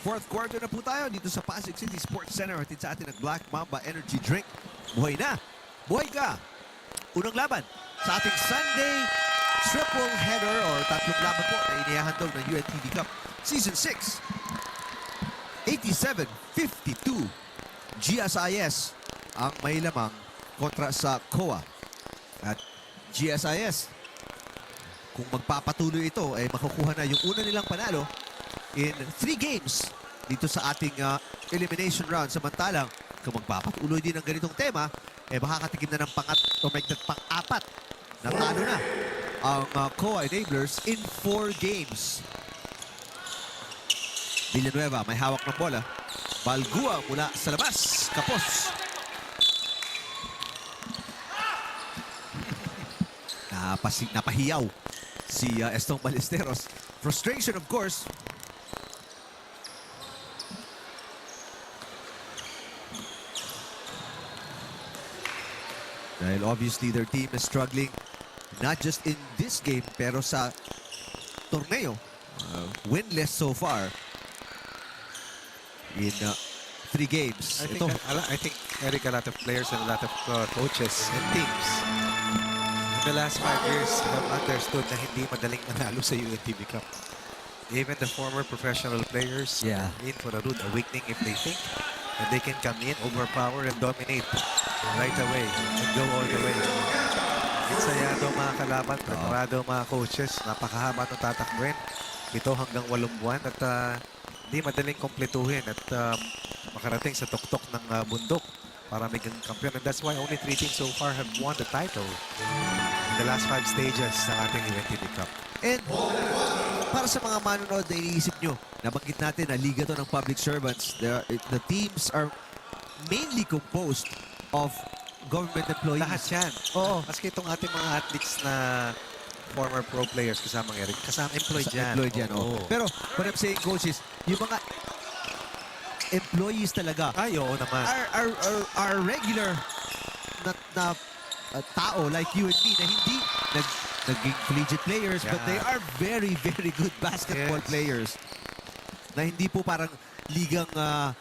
Fourth quarter na po tayo dito sa Pasig City Sports Center. Hatid sa atin ang Black Mamba Energy Drink. Buhay na! Buhay ka! Unang laban sa ating Sunday triple header or tatlong laban po na inihahandog ng UNTV Cup Season 6. 87-52. GSIS ang may lamang kontra sa COA. At GSIS, kung magpapatuloy ito, ay makukuha na yung una nilang panalo in 3 games dito sa ating elimination round. Samantalang, kung magpapatuloy din ang ganitong tema, eh makakatikim na ng pang-apat na talo na ang COA enablers in 4 games. Villanueva may hawak ng bola. Balgua mula sa labas. Kapos. Napahiyaw si Estong Ballesteros. Frustration, of course. Dahil obviously their team is struggling not just in this game pero sa torneo. Winless so far in 3 games. I think, Eric, a lot of players and a lot of coaches and teams in the last 5 years have understood na hindi madaling manalo sa UNTV Cup. Even the former professional players are in for a rude awakening if they think that they can come in, overpower, and dominate right away and go all the way. Ensayado mga kalaban, preparado mga coaches, napakahaba ng tatakbuhin. 7 hanggang 8 buwan at hindi madaling kompletuhin at makarating sa tuktok ng bundok para maging kampiyon. And that's why only 3 teams so far have won the title in the last 5 stages ng ating UNTV Cup. And para sa mga manonood na iniisip nyo, nabanggit natin na liga to ng public servants. The teams are mainly composed of government employees. Lahat yan. Oo. Maski itong ating mga athletes na former pro players kasamang Eric, kasama employed dyan. Employed yan, oo. Pero what I'm saying, coaches, yung mga employees talaga. Ay, oo naman. Are regular na tao like you and me na hindi naging collegiate players, but they are very, very good basketball players. Na hindi po parang ligang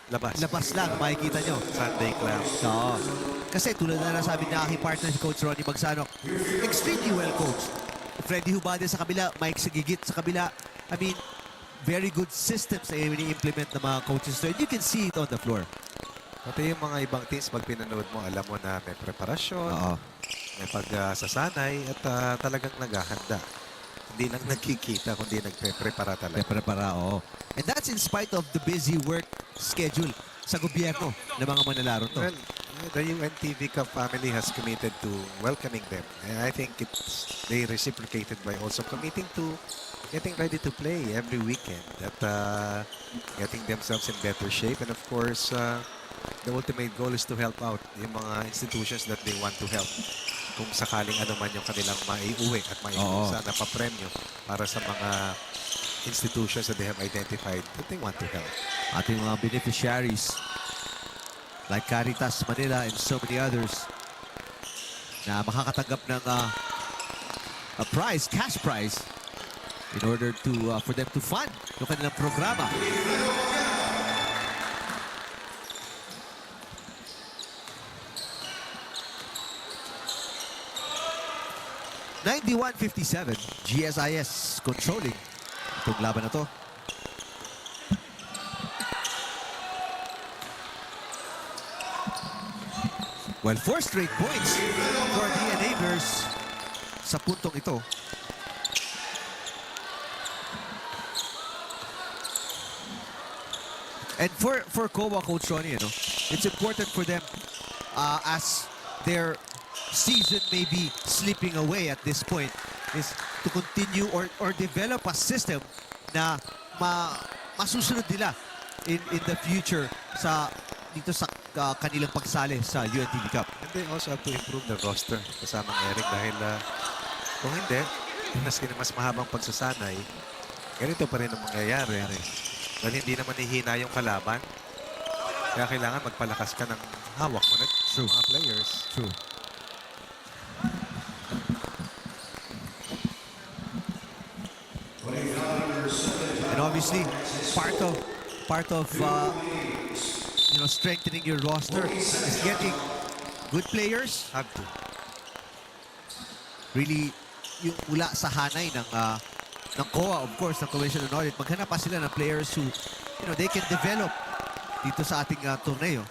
labas lang, makikita nyo. Sunday club. Oo. Kasi tulad na nasabi na aking partner si Coach Ronnie Magsanok, extremely well coached. Freddy Hubade sa kabila, Mike Sigigit sa kabila. I mean, very good systems na i-implement ng mga coaches. So you can see it on the floor. Pati yung mga ibang teams, pag pinanood mo, alam mo na may preparasyon, may pagsasanay, at talagang naghahanda. Hindi lang nagkikita, kundi nagpe-prepara talaga. Nagpe-prepara, oo. And that's in spite of the busy work schedule sa gobyerno ng mga manlalaro to. Well, the UNTV Cup family has committed to welcoming them. And I think they reciprocated by also committing to getting ready to play every weekend, at getting themselves in better shape. And of course, the ultimate goal is to help out yung mga institutions that they want to help. Kung sakaling ano man yung kanilang maiuwi at maiusa na papremyo para sa mga institutions that they have identified that they want to help. Ating mga beneficiaries like Caritas Manila and so many others na makakatanggap ng a prize, cash prize, in order to for them to fund yung kanilang programa. (91-57) GSIS controlling itong laban na to. Well, 4 straight points for the enablers sa puntong ito. And for COA, Coach Ronnie, it's important for them as their season may be slipping away at this point, is to continue or develop a system na masusunod nila in the future dito sa kanilang pagsali sa UNTV Cup. And they also have to improve the roster kasamang Eric, dahil kung hindi, mas mahabang pagsasanay, ganito pa rin ang mangyayari. Dahil hindi naman ihina yung kalaban, kaya kailangan magpalakas ka ng hawak mo na mga players. True. And obviously, part of part of strengthening your roster is getting good players. Have to. Really, yung mula sa hanay ng COA, of course, ng Commission on Audit, maghanap pa sila ng players who, they can develop dito sa ating torneo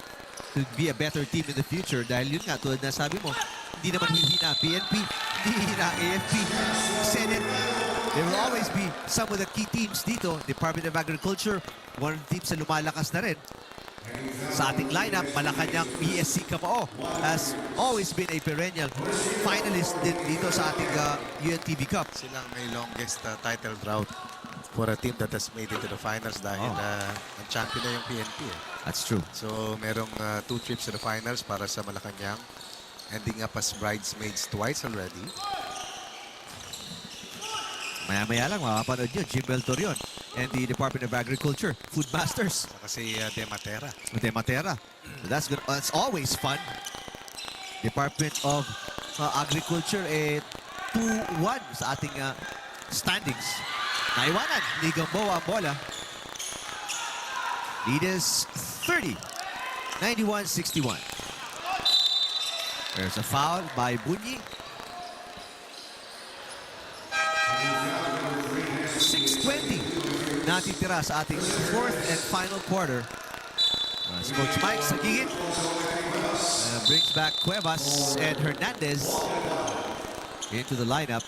to be a better team in the future. Dahil yun nga, tulad na sabi mo, hindi naman hihina PNP, hindi hihina AFP, Senate. There will always be some of the key teams dito. Department of Agriculture, one of the teams na lumalakas na rin. Sa ating lineup, Malacanang PSC COA has always been a perennial finalist din dito sa ating UNTV Cup. Silang may longest title drought for a team that has made it to the finals dahil ang champion na yung PNP. That's true. So merong 2 trips to the finals para sa Malacanang, ending up as bridesmaids twice already. Maya-maya lang, makapanood nyo, Jim Beltorion and the Department of Agriculture, Food Masters. Saka si De Matera. De Matera. So that's good. That's always fun. Department of Agriculture, 2-1 sa ating standings. Naiwanan ni Gamboa ang bola. Lead is 30. 91-61. There's a foul by Bunyi. 6:20 natitira sa ating 4th and final quarter. Si Coach Mike sa gigit. Brings back Cuevas and Hernandez into the lineup.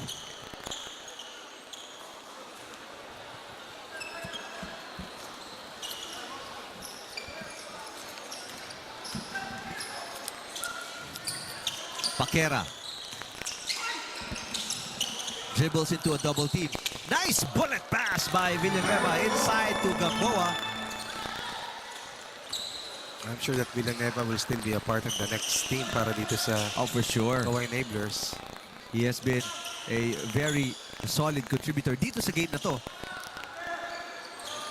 Paquera dribbles into a double team. Nice bullet pass by Villanueva inside to Gamboa. I'm sure that Villanueva will still be a part of the next team para dito sa For sure. COA enablers. He has been a very solid contributor dito sa game na to.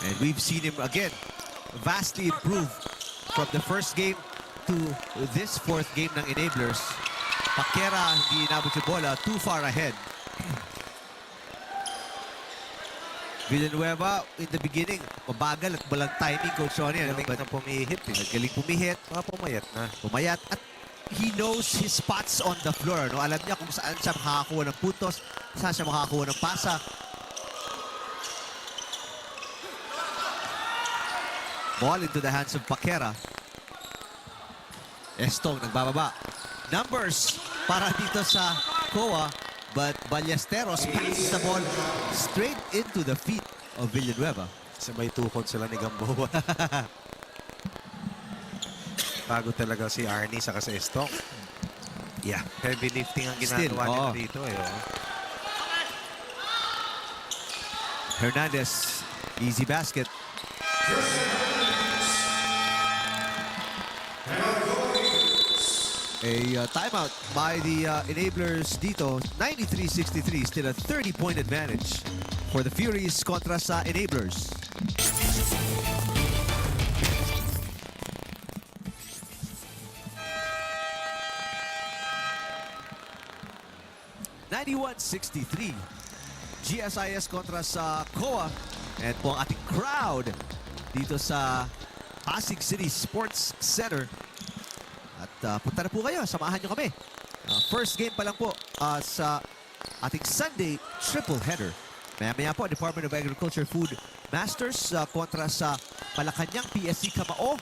And we've seen him again vastly improve from the first game to this 4th game ng enablers. Paquera hindi inabot yung bola, too far ahead. Villanueva, in the beginning, mabagal at walang timing, Coach Ronnie. Galing But na pumihit. galing pumihit. Pumayat na. Pumayat. At he knows his spots on the floor. No? Alam niya kung saan siya makakakuha ng puntos, saan siya makakakuha ng pasa. Ball into the hands of Paquera. Estong nagbababa. Numbers para dito sa COA. But Ballesteros passes the ball straight into the feet of Villanueva. Sabay tukod sila ni Gamboa. Bago talaga si Arnie saka si Estong. Yeah. Heavy lifting ang ginagawa nila dito. Hernandez, easy basket. A timeout by the enablers dito. 93-63, still a 30-point advantage for the Furies kontra sa enablers. (91-63) GSIS kontra sa COA. And po ang ating crowd dito sa Pasig City Sports Center. At punta na po kayo, samahan nyo kami. First game pa lang po sa ating Sunday triple header. Maya-maya po, Department of Agriculture Food Masters kontra sa Malacanang PSC COA.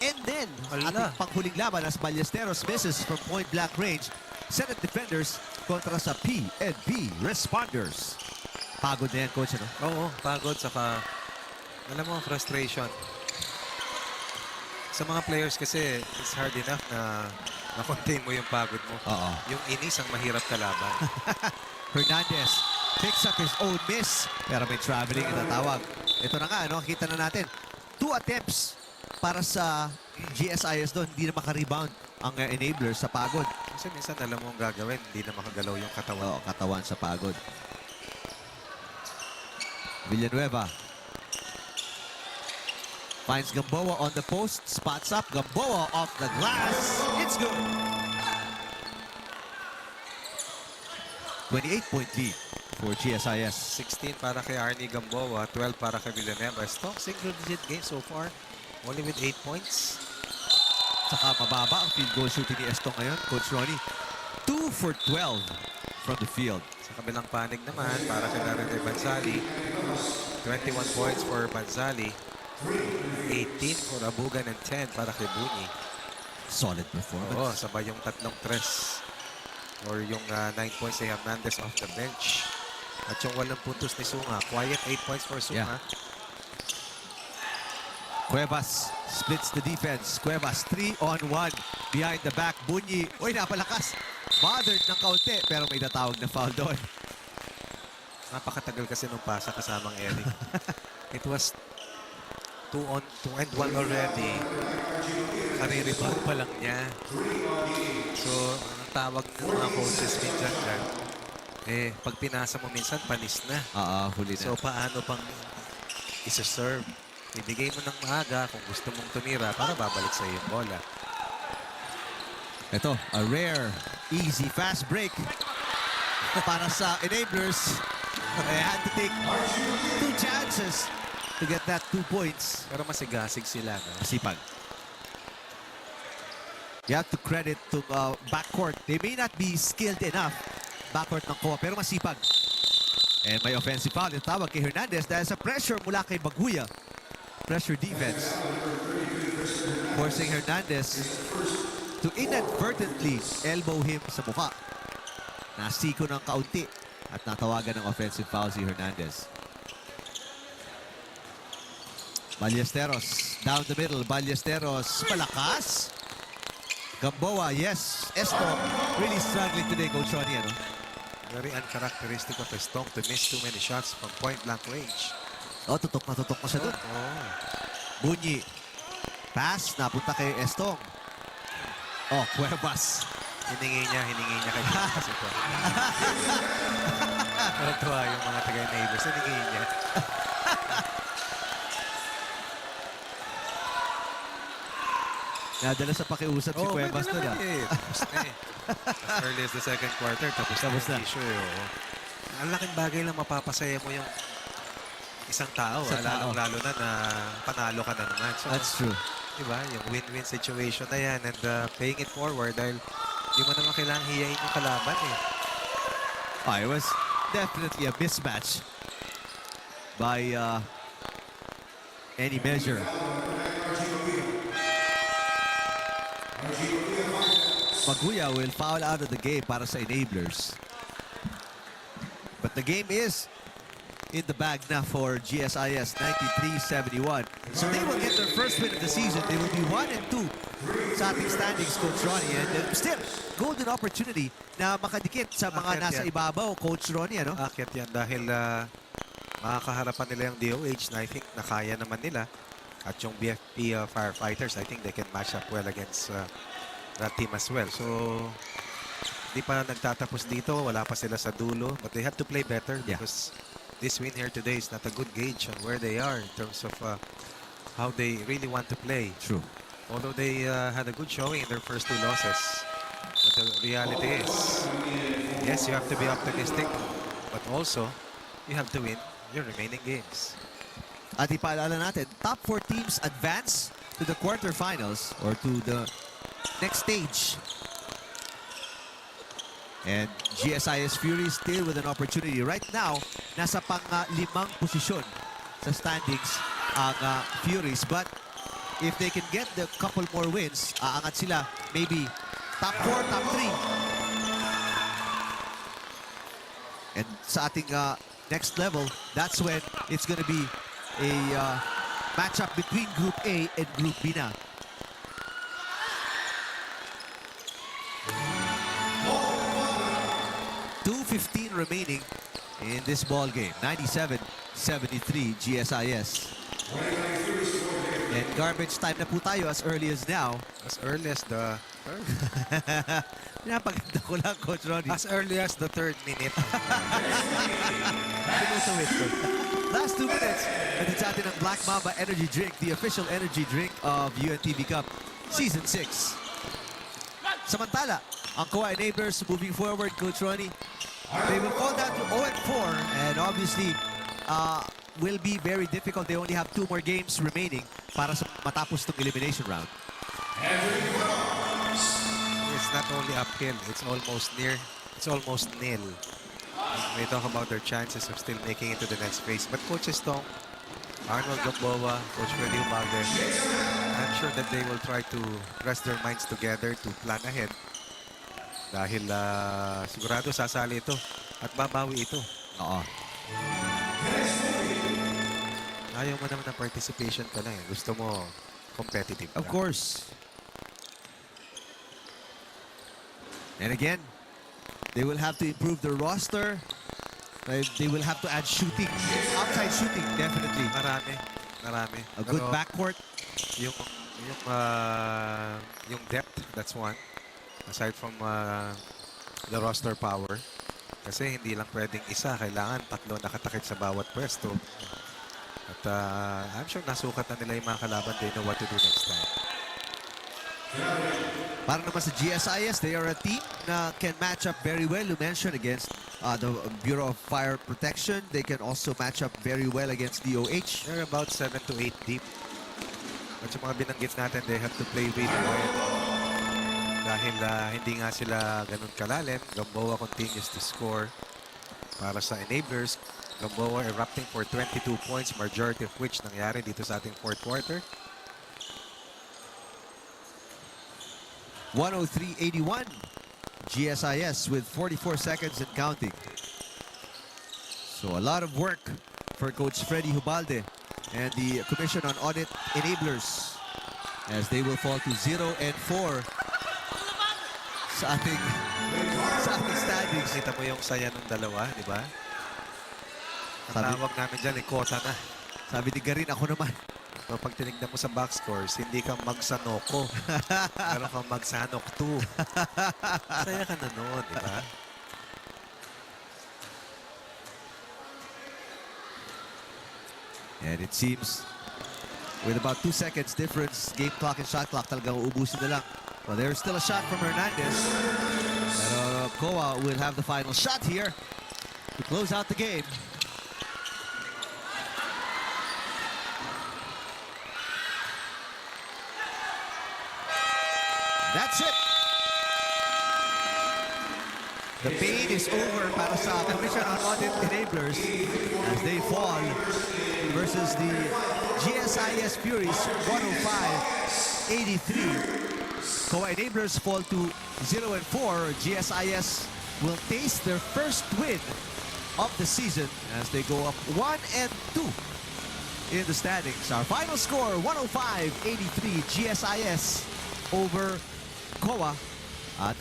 And then, ating panghuling laban as Ballesteros misses from point-blank range. Senate Defenders kontra sa PNP Responders. Pagod na yan, Coach, ano? Oo, pagod. Saka, alam mo, frustration. Sa mga players kasi, it's hard enough na na-contain mo yung pagod mo. Yung inis ang mahirap kalaban. Hernandez picks up his own miss. Pero may traveling itatawag. Ito na nga, ano, kita na natin. 2 attempts para sa GSIS doon. Hindi na makarebound ang enablers sa pagod. Kasi minsan alam mo ang gagawin, hindi na makagalaw yung katawan. Katawan sa pagod. Villanueva finds Gamboa on the post, spots up, Gamboa off the glass. It's good. 28-point lead. for GSIS. 16 para kay Arnie Gamboa, 12 para kay Villanueva. Strong single-digit game so far. Only with 8 points. Saka mababa ang field goal shooting ni Estong ngayon, Coach Ronnie. 2 for 12 from the field. Sa kabilang panig naman, para kay Larry Banzali, 21 points for Banzali, 18 for Abugan, and 10 para kay Bunyi. Solid performance. Oo, sabay yung tatlong tres. Or yung 9 points ni Hernandez off the bench. At yung 8 puntos ni Sunga. Quiet 8 points for Sunga. Yeah. Cuevas splits the defense. Cuevas 3-on-1 behind the back. Bunyi, uy, napalakas. Bothered ng kaunti, pero may natawag na foul doon. Napakatagal kasi nung pasa kasamang Eric. It was 2-on-2 and 1 already. Kariribang pa lang niya. So, ang tawag ng mga coaches minsan dyan, pag pinasa mo minsan, panis na. Huli na. So, paano pang isa-serve? Ibigay mo ng maaga kung gusto mong tumira para babalik sa iyo yung bola. Ito, a rare, easy, fast break para sa enablers. They had to take 2 chances to get that 2 points. Pero masigasig sila, no? Masipag. You have to credit to backcourt. They may not be skilled enough, backcourt ng COA, pero masipag. And may offensive foul. Yung tawag kay Hernandez dahil sa pressure mula kay Baguya. Pressure defense. Forcing Hernandez to inadvertently elbow him sa mukha. Nasiko ng kaunti at natawagan ng offensive foul si Hernandez. Ballesteros down the middle. Ballesteros malakas. Gamboa, yes. Esto really struggling today, Coach Ronnie, ano? Very uncharacteristic of Estong to miss too many shots from point-blank range. Oh, tutok na siya doon. Oh. Bunyi. Pass, napunta kay Estong. Oh, Cuevas. Hiningi niya kay Kasi ito. Parang tuwa yung mga taga-neighbors. Hiningi niya. Nadala sa pakiusap si Cuevas doon. Tapos na eh. As early as the second quarter, tapos na yung issue. Ang laking bagay lang mapapasaya mo yung isang tao. Lalo na panalo ka na naman. So, that's true. Diba? Yung win-win situation na yan and paying it forward dahil di mo naman kailangang hiyain yung kalaban eh. It was definitely a mismatch by any measure. Baguya will foul out of the game para sa enablers. But the game is in the bag na for GSIS, 93-71. So they will get their first win of the season. They will be 1-2 sa ating standings, Coach Ronnie. And still, golden opportunity na makadikit sa mga nasa ibabaw, Coach Ronnie, ano? Akit yan dahil makakaharapan nila yung DOH na I think nakaya naman nila. At yung BFP Firefighters, I think they can match up well against that team as well. So, di pa nagtatapos dito. Wala pa sila sa dulo. But they have to play better because this win here today is not a good gauge on where they are in terms of how they really want to play. True. Although they had a good showing in their first 2 losses. But the reality is, yes, you have to be optimistic. But also, you have to win your remaining games. At ipaalala natin, top 4 teams advance to the quarterfinals or to the next stage. And GSIS Furies still with an opportunity. Right now, nasa pang-5 posisyon sa standings ang Furies. But if they can get the couple more wins, aangat sila maybe top 4, top 3. And sa ating next level, that's when it's gonna be a matchup between Group A and Group B na. .2:15 remaining in this ball game. 97-73 GSIS. And garbage time na po tayo as early as now. As early as the third? Pinapaganda ko lang, Coach Ronnie. As early as the 3rd minute. Pinutuwid ko. Last 2 minutes. At sa atin ang Black Mamba Energy Drink, the official energy drink of UNTV Cup Season 6. Samantala, ang COA enablers moving forward, Coach Ronnie, They will fall down to 0-4, and obviously, will be very difficult. They only have 2 more games remaining para sa matapos tong elimination round. It's not only uphill, it's almost nil. We talk about their chances of still making it to the next phase. But Coaches Tong, Arnold Gamboa, Coach Freddy Ubalde, I'm sure that they will try to rest their minds together to plan ahead. Dahil sigurado sasali ito at babawi ito. Oo. Ayaw mo naman ng participation ka lang. Gusto mo competitive. Of course. And again, they will have to improve their roster. They will have to add shooting. Outside shooting, definitely. Marami. A good backcourt. Yung depth, that's one. Aside from the roster power. Kasi hindi lang pwedeng isa. Kailangan 3 nakatakip sa bawat pwesto. At I'm sure nasukat na nila yung mga kalaban. They know what to do next time. Para naman sa GSIS, they are a team na can match up very well. You mentioned against the Bureau of Fire Protection. They can also match up very well against DOH. They're about 7 to 8 deep. At sa mga binanggit natin, they have to play with wide. Dahil hindi nga sila ganun kalalim, Gamboa continues to score para sa enablers. Gamboa erupting for 22 points, majority of which nangyari dito sa ating 4th quarter. 103-81. GSIS with 44 seconds and counting. So a lot of work for Coach Freddy Ubalde and the Commission on Audit Enablers as they will fall to 0-4 sa ating standings. Kita mo yung saya ng dalawa, di ba? Ang Sabi- tawag namin dyan, kota na. Sabi ni Garin, ako naman. So, pag tinignan mo sa box scores, hindi ka magsanoko. Pero kang magsanok 2. Saya ka na noon, di ba? And it seems with about 2 seconds difference, game clock and shot clock talagang uubusin na lang. Well, there's still a shot from Hernandez. Pero COA will have the final shot here to close out the game. That's it. The pain is over para sa Commission on Audit Enablers as they fall versus the GSIS Furies 105-83. COA Enablers fall to 0-4. GSIS will taste their first win of the season as they go up 1-2 in the standings. Our final score, 105-83, GSIS over COA. At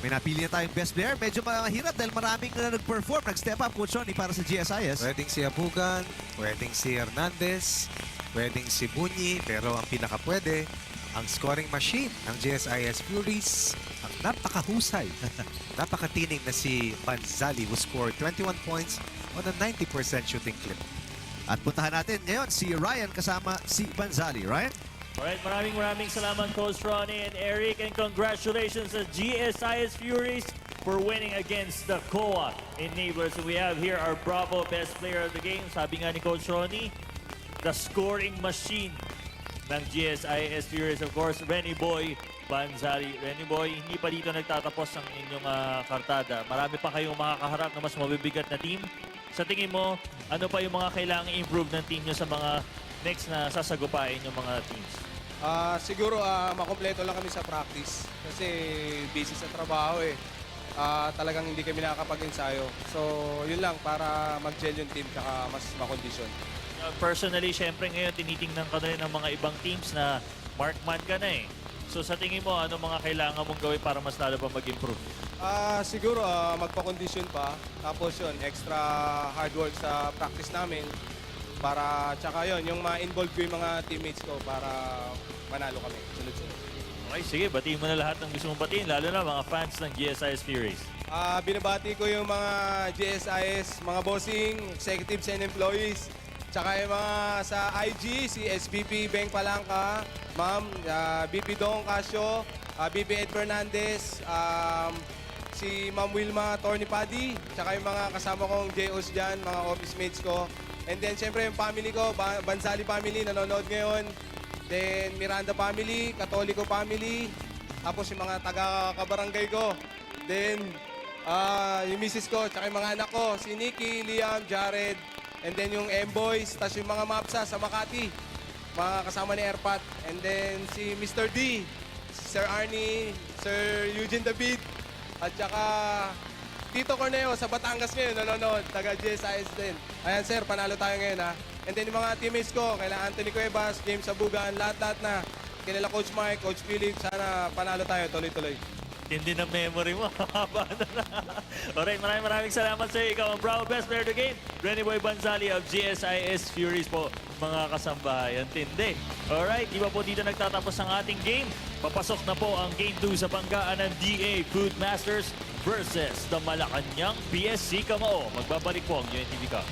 may napili na tayong best player. Medyo mahirap dahil maraming na nag-perform. Nag-step up, Coach Ronnie, para sa GSIS. Pwedeng si Abugan, pwedeng si Hernandez, pwedeng si Bunyi, pero ang pinaka-pwede, ang scoring machine ng GSIS Furies, ang napakahusay, napakatining na si Banzali who scored 21 points on a 90% shooting clip. At puntahan natin ngayon si Ryan kasama si Banzali. Ryan? Alright, maraming salamat Coach Ronnie and Eric, and congratulations to GSIS Furies for winning against the COA Enablers. And we have here our Bravo best player of the game. Sabi nga ni Coach Ronnie, the scoring machine ng GSIS Furies, of course, Renny Boy Banzali. Renny Boy, hindi pa dito nagtatapos ang inyong kartada. Marami pa kayong makakaharap na mas mabibigat na team. Sa tingin mo, ano pa yung mga kailangang improve ng team nyo sa mga next na sasagupain yung mga teams? Siguro makompleto lang kami sa practice kasi busy sa trabaho eh. Talagang hindi kami nakakapag-ensayo. So, yun lang para mag-gel yung team tsaka mas makondisyon. Personally, syempre ngayon tinitingnan ka na rin ng mga ibang teams na markman ka na eh. So sa tingin mo, ano mga kailangan mong gawin para mas lalo pa mag-improve? Siguro magpa-condition pa. Tapos yun, extra hard work sa practice namin. Para, tsaka yun, yung ma-involve ko yung mga teammates ko para manalo kami. Sunod-sunod. Okay, sige, batiin mo na lahat ng gusto mong batiin, lalo na mga fans ng GSIS Furies. Binabati ko yung mga GSIS, mga bossing, executives and employees. Tsaka yung mga sa IG, si SVP Beng Palangka, Ma'am, BP Dong Casio, BP Ed Fernandez, si Ma'am Wilma, Attorney Paddy, tsaka yung mga kasama kong JOs dyan, mga office mates ko. And then, syempre, yung family ko, Bansali family, nanonood ngayon. Then, Miranda family, Katoliko family, tapos yung mga taga-kabarangay ko. Then, yung misis ko, tsaka yung mga anak ko, si Nikki, Liam, Jared, and then yung M-Boys, tapos yung mga Mapsa sa Makati, mga kasama ni Erpat. And then, si Mr. D, Sir Arnie, Sir Eugene David, at saka Tito Corneo sa Batangas ngayon, nanonood, taga GSIS din. Ayan sir, panalo tayo ngayon ha. And then yung mga teammates ko, kaila Anthony Cuevas, James Abugan, lahat-lahat na. Kilala Coach Mike, Coach Philip, sana panalo tayo tuloy-tuloy. Hindi na memory mo. Haba na. Alright, maraming salamat sa iyo. Ikaw ang Bravo Best Player of the Game. Renny Boy Banzali of GSIS Furies po, mga kasambahay. Ang tindi. Alright, di ba po dito nagtatapos ang ating game? Papasok na po ang Game 2 sa banggaan ng DA Food Masters versus the Malacanang PSC Camao. Magbabalik po ang UNTV Cup.